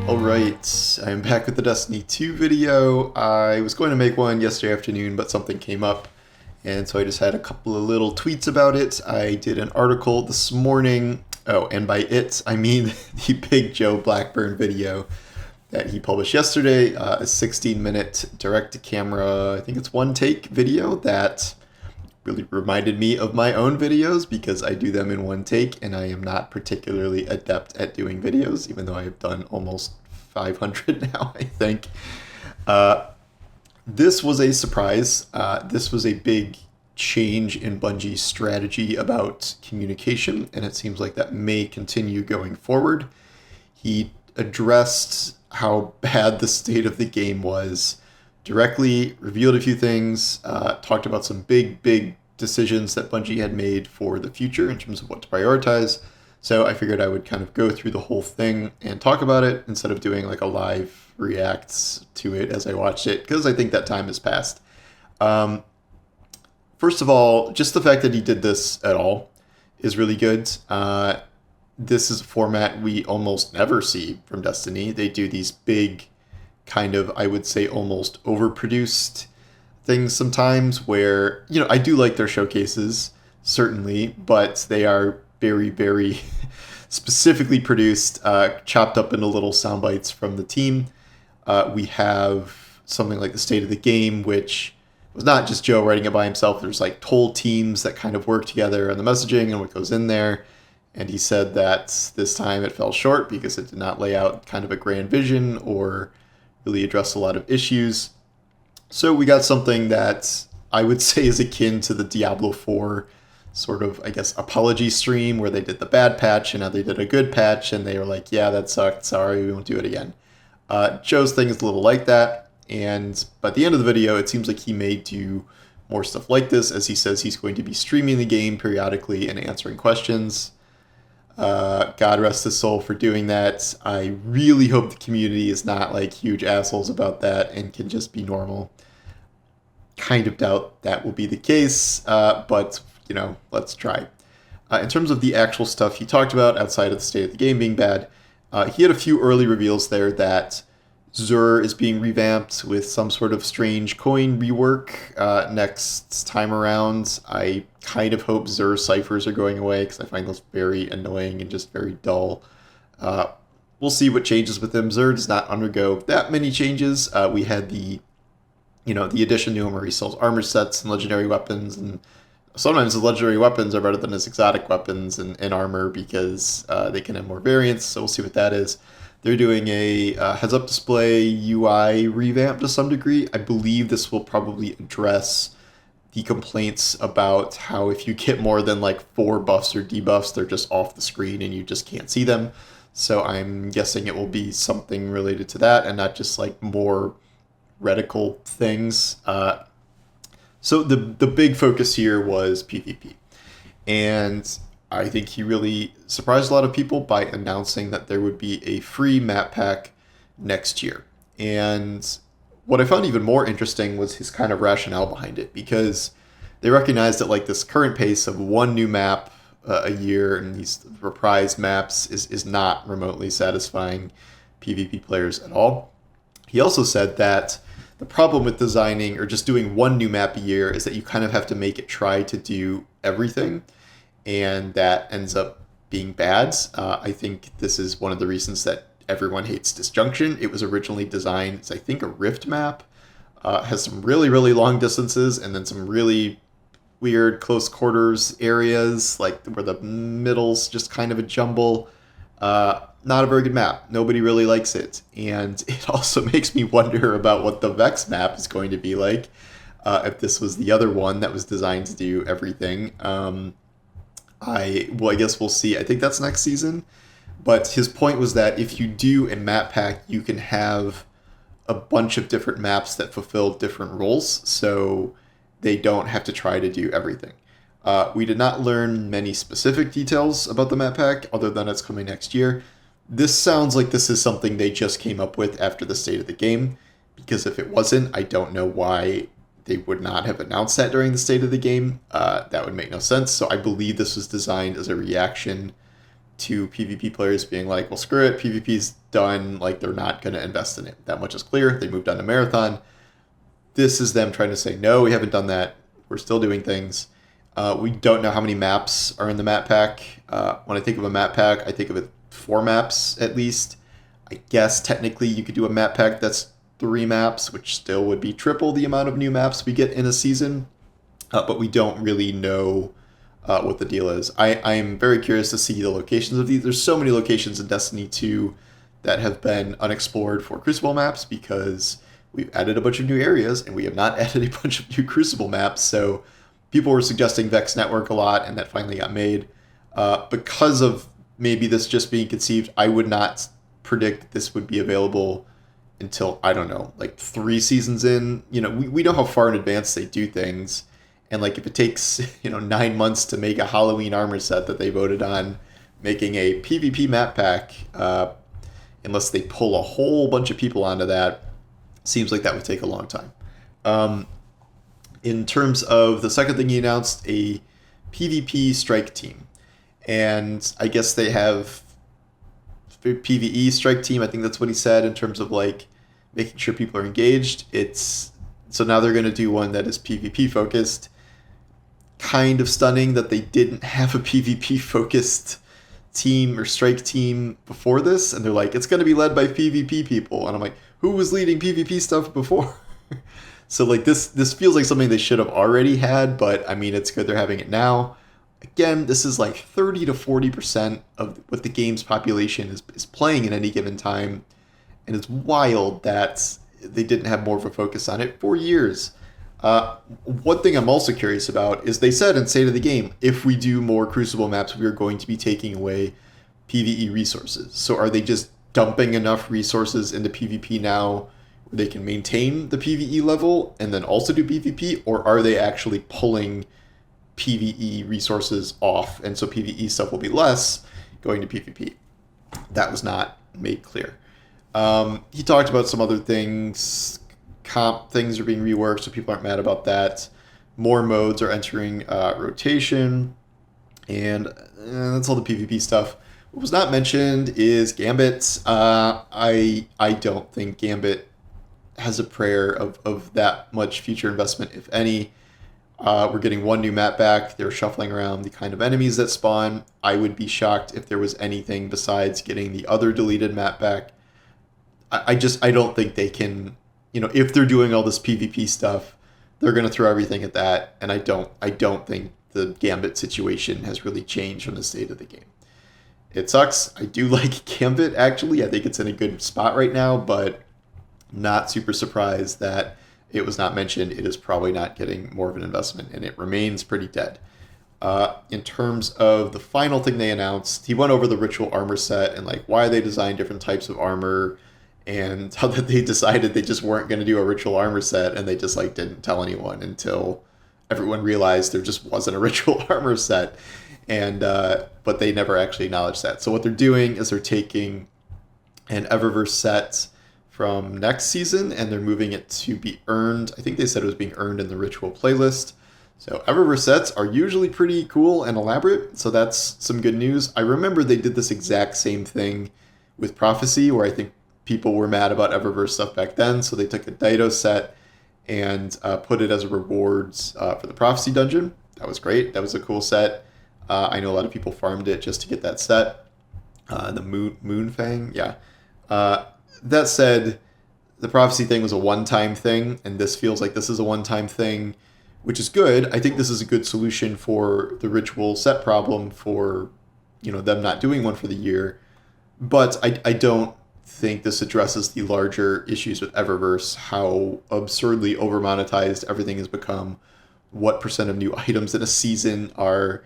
Alright, I'm back with the Destiny 2 video. I was going to make one yesterday afternoon, but something came up, and so I just had a couple of little tweets about it. I did an article this morning. Oh, and by it, I mean the Big Joe Blackburn video that he published yesterday, a 16-minute direct-to-camera, I think it's one-take video that really reminded me of my own videos because I do them in one take, and I am not particularly adept at doing videos, even though I have done almost 500 now, I think. This was a surprise. This was a big change in Bungie's strategy about communication, and it seems like that may continue going forward. He addressed how bad the state of the game was directly, revealed a few things, talked about some big decisions that Bungie had made for the future in terms of what to prioritize. So I figured I would kind of go through the whole thing and talk about it instead of doing like a live reacts to it as I watched it, because I think that time has passed. First of all, just the fact that he did this at all is really good. This is a format we almost never see from Destiny. They do these big kind of, I would say, almost overproduced things sometimes where, you know, I do like their showcases, certainly, but they are very specifically produced, chopped up into little sound bites from the team. We have something like the State of the Game, which was not just Joe writing it by himself. There's like whole teams that kind of work together on the messaging and what goes in there. And he said that this time it fell short because it did not lay out kind of a grand vision or really address a lot of issues. So we got something that I would say is akin to the Diablo 4 sort of, I guess, apology stream where they did the bad patch and now they did a good patch and they were like, yeah, that sucked. Sorry, we won't do it again. Joe's thing is a little like that. And by the end of the video, it seems like he may do more stuff like this, as he says he's going to be streaming the game periodically and answering questions. God rest his soul for doing that. I really hope the community is not like huge assholes about that and can just be normal. Kind of doubt that will be the case, but, you know, let's try. In terms of the actual stuff he talked about outside of the state of the game being bad, he had a few early reveals there that Xur is being revamped with some sort of strange coin rework next time around. I kind of hope Xur ciphers are going away because I find those very annoying and just very dull. We'll see what changes with them. Xur does not undergo that many changes. We had the addition to him where he sells armor sets and legendary weapons, and sometimes the legendary weapons are better than his exotic weapons and armor because they can have more variants, so we'll see what that is. They're doing a heads-up display UI revamp to some degree. I believe this will probably address the complaints about how if you get more than like 4 buffs or debuffs, they're just off the screen and you just can't see them. So I'm guessing it will be something related to that and not just like more reticle things. So the big focus here was PvP. And I think he really surprised a lot of people by announcing that there would be a free map pack next year. And what I found even more interesting was his kind of rationale behind it, because they recognized that like this current pace of one new map a year and these reprised maps is not remotely satisfying PvP players at all. He also said that the problem with designing or just doing one new map a year is that you kind of have to make it try to do everything, and that ends up being bad. I think this is one of the reasons that everyone hates Disjunction. It was originally designed as, I think, a Rift map. Has some really long distances and then some really weird close quarters areas, like where the middle's just kind of a jumble. Not a very good map. Nobody really likes it. And it also makes me wonder about what the Vex map is going to be like if this was the other one that was designed to do everything. I guess we'll see. I think that's next season. But his point was that if you do a map pack, you can have a bunch of different maps that fulfill different roles, so they don't have to try to do everything. We did not learn many specific details about the map pack, other than it's coming next year. This sounds like this is something they just came up with after the state of the game, because if it wasn't, I don't know why they would not have announced that during the state of the game. That would make no sense. So I believe this was designed as a reaction to PvP players being like, well, screw it, PvP's done. Like, they're not going to invest in it. That much is clear. They moved on to Marathon. This is them trying to say, no, we haven't done that. We're still doing things. We don't know how many maps are in the map pack. When I think of a map pack, I think of it 4 maps at least. I guess technically you could do a map pack that's 3 maps, which still would be triple the amount of new maps we get in a season. But we don't really know what the deal is. I'm very curious to see the locations of these. There's so many locations in Destiny 2 that have been unexplored for Crucible maps because we've added a bunch of new areas and we have not added a bunch of new Crucible maps. So people were suggesting Vex Network a lot, and that finally got made. Because of maybe this just being conceived, I would not predict that this would be available until, I don't know, like 3 seasons in. You know, we know how far in advance they do things. And like if it takes, 9 months to make a Halloween armor set that they voted on, making a PvP map pack, unless they pull a whole bunch of people onto that, seems like that would take a long time. In terms of the second thing he announced, a PvP strike team. And I guess they have PvE strike team. I think that's what he said in terms of like making sure people are engaged. So now they're going to do one that is PvP focused. Kind of stunning that they didn't have a PvP focused team or strike team before this. And they're like, it's going to be led by PvP people. And I'm like, who was leading PvP stuff before? So like this feels like something they should have already had, but I mean, it's good they're having it now. Again, this is like 30 to 40% of what the game's population is playing at any given time. And it's wild that they didn't have more of a focus on it for years. One thing I'm also curious about is they said in State of the Game, if we do more Crucible maps, we are going to be taking away PvE resources. So are they just dumping enough resources into PvP now where they can maintain the PvE level and then also do PvP? Or are they actually pulling PvE resources off, and so PvE stuff will be less going to PvP? That was not made clear. He talked about some other things. Comp things are being reworked, so people aren't mad about that. More modes are entering rotation, and that's all the PvP stuff. What was not mentioned is Gambit. I don't think Gambit has a prayer of that much future investment, if any. We're getting 1 new map back. They're shuffling around the kind of enemies that spawn. I would be shocked if there was anything besides getting the other deleted map back. I don't think they can, if they're doing all this PvP stuff, they're going to throw everything at that. And I don't think the Gambit situation has really changed from the state of the game. It sucks. I do like Gambit, actually. I think it's in a good spot right now, but not super surprised that it was not mentioned. It is probably not getting more of an investment, and it remains pretty dead. In terms of the final thing they announced, he went over the ritual armor set and like why they designed different types of armor, and how that they decided they just weren't going to do a ritual armor set, and they just like didn't tell anyone until everyone realized there just wasn't a ritual armor set, and but they never actually acknowledged that. So what they're doing is they're taking an Eververse set from next season, and they're moving it to be earned. I think they said it was being earned in the ritual playlist. So Eververse sets are usually pretty cool and elaborate, so that's some good news. I remember they did this exact same thing with Prophecy, where I think people were mad about Eververse stuff back then, so they took a Dido set and put it as a rewards for the Prophecy dungeon. That was great. That was a cool set. I know a lot of people farmed it just to get that set. The Moon Fang, yeah. That said, the Prophecy thing was a one-time thing, and this feels like this is a one-time thing, which is good. I think this is a good solution for the ritual set problem for, them not doing one for the year. But I don't think this addresses the larger issues with Eververse, how absurdly over-monetized everything has become, what % of new items in a season are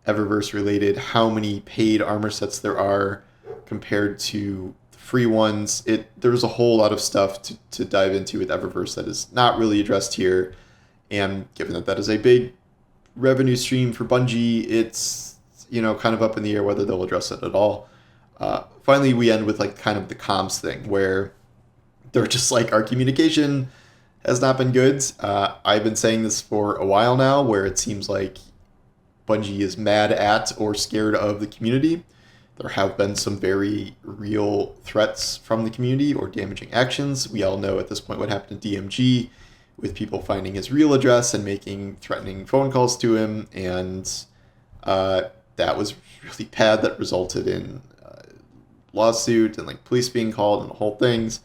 Eververse related, how many paid armor sets there are compared to free ones. There's a whole lot of stuff to dive into with Eververse that is not really addressed here. And given that is a big revenue stream for Bungie, it's, kind of up in the air whether they'll address it at all. Finally, we end with like kind of the comms thing where they're just like, our communication has not been good. I've been saying this for a while now, where it seems like Bungie is mad at or scared of the community. There have been some very real threats from the community or damaging actions. We all know at this point what happened to DMG with people finding his real address and making threatening phone calls to him. And that was really bad. That resulted in lawsuit and like police being called and the whole things.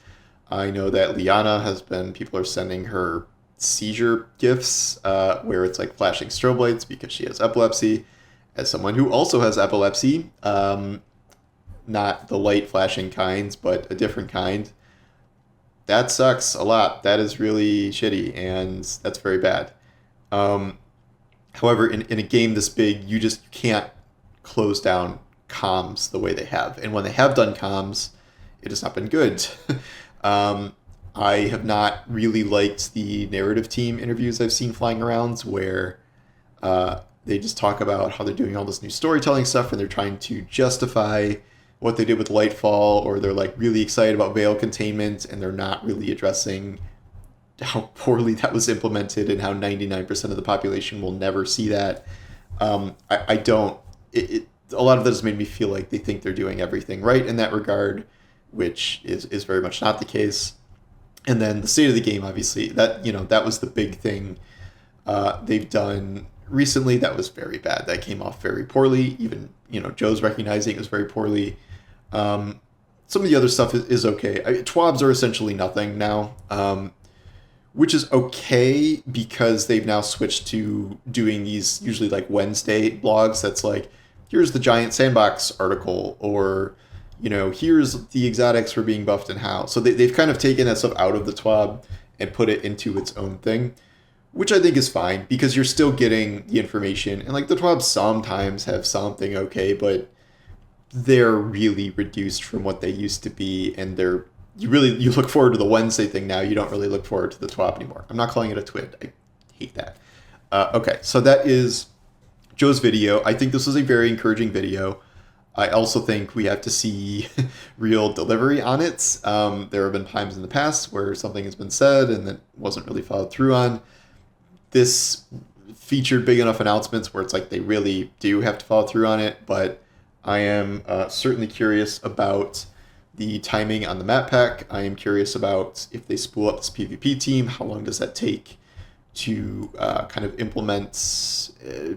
I know that Liana has been, people are sending her seizure gifts where it's like flashing strobe lights because she has epilepsy. As someone who also has epilepsy, not the light flashing kinds, but a different kind, that sucks a lot. That is really shitty, and that's very bad. However, in a game this big, you just can't close down comms the way they have. And when they have done comms, it has not been good. I have not really liked the narrative team interviews I've seen flying around where they just talk about how they're doing all this new storytelling stuff and they're trying to justify what they did with Lightfall, or they're like really excited about Veil Containment and they're not really addressing how poorly that was implemented and how 99% of the population will never see that. I don't, a lot of that has made me feel like they think they're doing everything right in that regard, which is very much not the case. And then the state of the game, obviously, that, you know, that was the big thing they've done recently. That was very bad. That came off very poorly. Even, you know, Joe's recognizing it was very poorly. Some of the other stuff is okay. TWABs are essentially nothing now, which is okay because they've now switched to doing these usually like Wednesday blogs. That's like, here's the giant sandbox article, or, you know, here's the exotics for being buffed and how. So they've kind of taken that stuff out of the TWAB and put it into its own thing, which I think is fine because you're still getting the information. And like the TWABs sometimes have something okay, but they're really reduced from what they used to be. And you look forward to the Wednesday thing now. You don't really look forward to the TWAB anymore. I'm not calling it a twid. I hate that. Okay, so that is Joe's video. I think this was a very encouraging video. I also think we have to see real delivery on it. There have been times in the past where something has been said and that wasn't really followed through on. This featured big enough announcements where it's like they really do have to follow through on it, but I am certainly curious about the timing on the map pack. I am curious about if they spool up this PvP team, how long does that take to kind of implement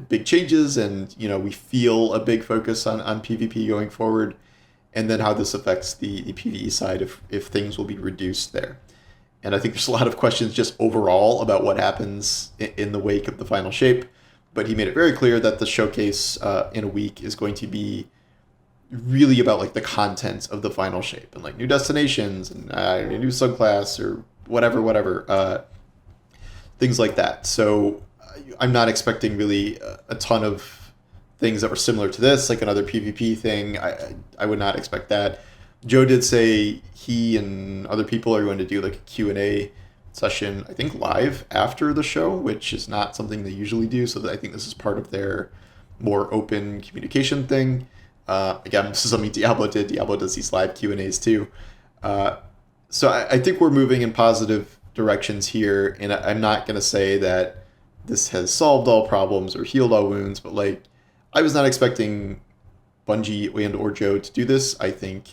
big changes, and, you know, we feel a big focus on PvP going forward, and then how this affects the PvE side if things will be reduced there. And I think there's a lot of questions just overall about what happens in the wake of the final shape, but he made it very clear that the showcase in a week is going to be really about like the content of the final shape and like new destinations and a new subclass or whatever, things like that. So I'm not expecting really a ton of things that were similar to this, like another PvP thing. I would not expect that. Joe did say he and other people are going to do like a Q&A session, I think live after the show, which is not something they usually do. So I think this is part of their more open communication thing. Again, this is something Diablo did. Diablo does these live Q&As too. So I think we're moving in positive directions here. And I'm not going to say that this has solved all problems or healed all wounds, but like, I was not expecting Bungie and or Joe to do this. I think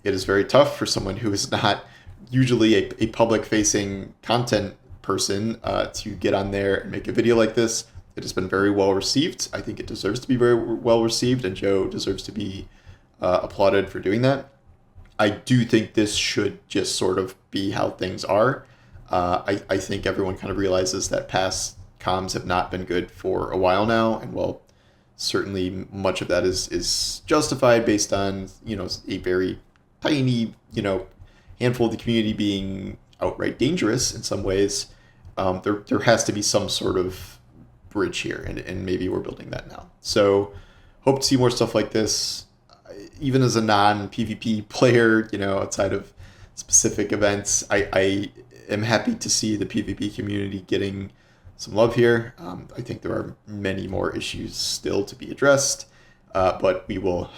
it is very tough for someone who is not usually a public-facing content person to get on there and make a video like this. It has been very well received. I think it deserves to be very well received, and Joe deserves to be applauded for doing that. I do think this should just sort of be how things are. I think everyone kind of realizes that past comms have not been good for a while now, and well, certainly much of that is justified based on, you know, a very tiny, you know, handful of the community being outright dangerous in some ways. There has to be some sort of bridge here, and maybe we're building that now. So hope to see more stuff like this. Even as a non-PvP player, you know, outside of specific events, I am happy to see the PvP community getting some love here. I think there are many more issues still to be addressed, but we will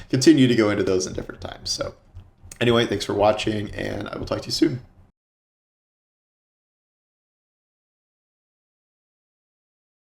continue to go into those in different times. So anyway, thanks for watching, and I will talk to you soon.